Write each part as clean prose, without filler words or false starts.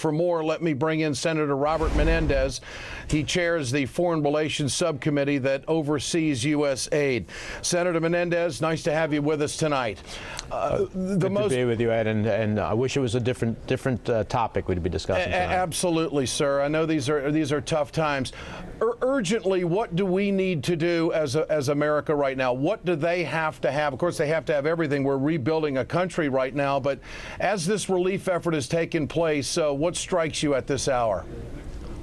For more, let me bring in Senator Robert Menendez. He chairs the Foreign Relations Subcommittee that oversees U.S. aid. Senator Menendez, nice to have you with us tonight. Good to be with you, Ed, and I wish it was a different topic we'd be discussing tonight. Absolutely, sir. I know these are tough times. Urgently, what do we need to do as America right now? What do they have to have? Of course, they have to have everything. We're rebuilding a country right now, but as this relief effort has taken place, what strikes you at this hour?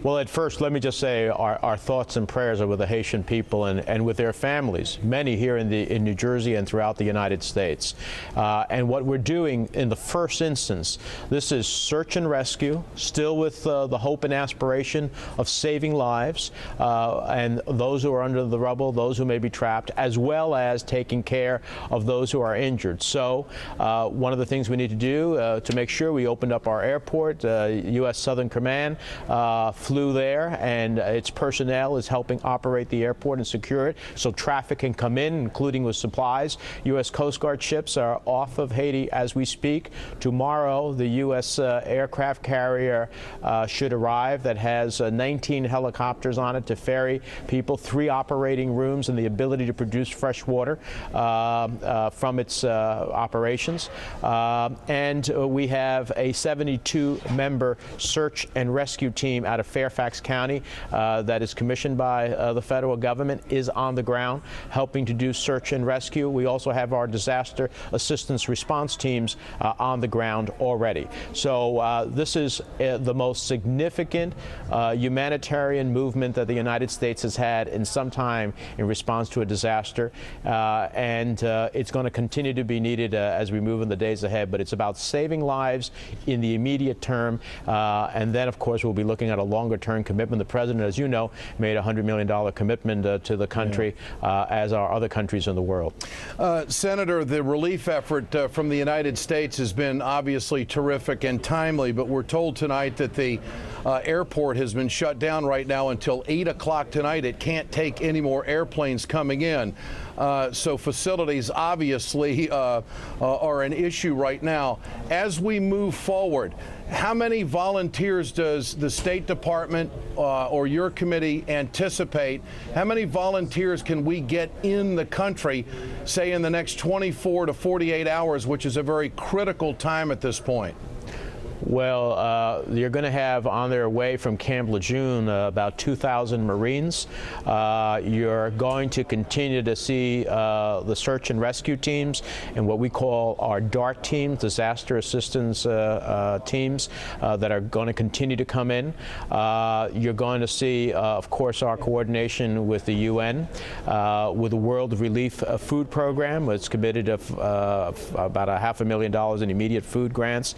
Well, at first, let me just say our thoughts and prayers are with the Haitian people and with their families, many here in New Jersey and throughout the United States. And what we're doing in the first instance, this is search and rescue, still with the hope and aspiration of saving lives and those who are under the rubble, those who may be trapped, as well as taking care of those who are injured. So one of the things we need to do to make sure we opened up our airport, U.S. Southern Command flew there, and its personnel is helping operate the airport and secure it so traffic can come in, including with supplies. U.S. Coast Guard ships are off of Haiti as we speak. Tomorrow, the U.S. aircraft carrier should arrive that has 19 helicopters on it to ferry people, 3 operating rooms, and the ability to produce fresh water from its operations. And we have a 72-member search and rescue team out of Fairfax County that is commissioned by the federal government, is on the ground helping to do search and rescue. We also have our disaster assistance response teams on the ground already. So this is the most significant humanitarian movement that the United States has had in some time in response to a disaster, and it's going to continue to be needed as we move in the days ahead. But it's about saving lives in the immediate term, and then, of course, we'll be looking at a longer-term commitment. The president, as you know, made a $100 million commitment to the country, as are other countries in the world. Senator, the relief effort from the United States has been obviously terrific and timely, but we're told tonight that the airport has been shut down right now until 8 o'clock tonight. It can't take any more airplanes coming in. So facilities obviously are an issue right now. As we move forward, how many volunteers does the State Department or your committee anticipate? How many volunteers can we get in the country, say in the next 24 to 48 hours, which is a very critical time at this point? Well, you're going to have on their way from Camp Lejeune about 2,000 Marines. You're going to continue to see the search and rescue teams and what we call our DART teams, disaster assistance teams, that are going to continue to come in. You're going to see, of course, our coordination with the UN, with the World Relief Food Program. It's committed about $500,000 in immediate food grants.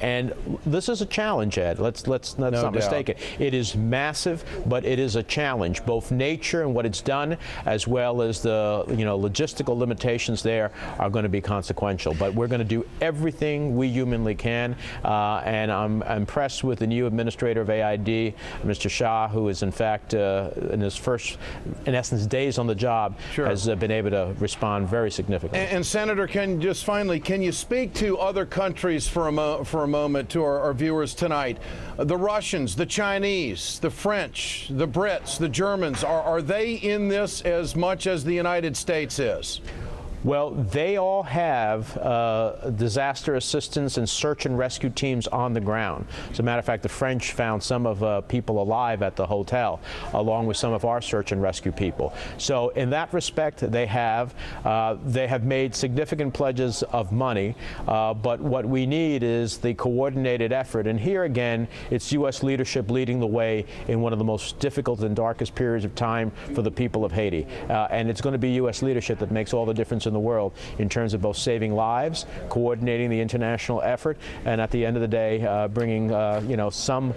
And this is a challenge, Ed. Let's not mistake it. It is massive, but it is a challenge. Both nature and what it's done, as well as the logistical limitations there, are going to be consequential. But we're going to do everything we humanly can. And I'm impressed with the new administrator of AID, Mr. Shah, who is in fact in his first, in essence, days on the job, has been able to respond very significantly. And Senator, can you speak to other countries for a moment to our viewers tonight? The Russians, the Chinese, the French, the Brits, the Germans, are they in this as much as the United States is? Well, they all have disaster assistance and search and rescue teams on the ground. As a matter of fact, the French found some of people alive at the hotel, along with some of our search and rescue people. So in that respect, they have made significant pledges of money, but what we need is the coordinated effort. And here again, it's U.S. leadership leading the way in one of the most difficult and darkest periods of time for the people of Haiti. And it's going to be U.S. leadership that makes all the difference in the world in terms of both saving lives, coordinating the international effort, and at the end of the day, bringing some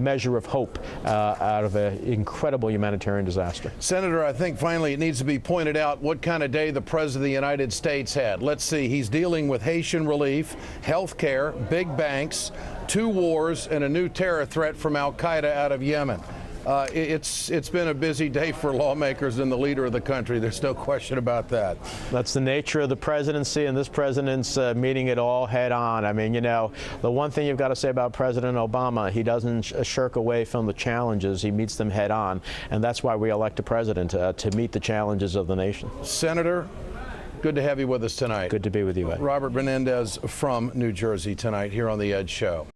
measure of hope out of an incredible humanitarian disaster. Senator, I think finally it needs to be pointed out what kind of day the President of the United States had. Let's see, he's dealing with Haitian relief, health care, big banks, 2 wars, and a new terror threat from Al-Qaeda out of Yemen. It's been a busy day for lawmakers and the leader of the country. There's no question about that. That's the nature of the presidency, and this president's meeting it all head on. I mean, you know, the one thing you've got to say about President Obama, he doesn't shirk away from the challenges. He meets them head on, and that's why we elect a president, to meet the challenges of the nation. Senator, good to have you with us tonight. Good to be with you, Ed. Robert Menendez from New Jersey tonight here on The Ed Show.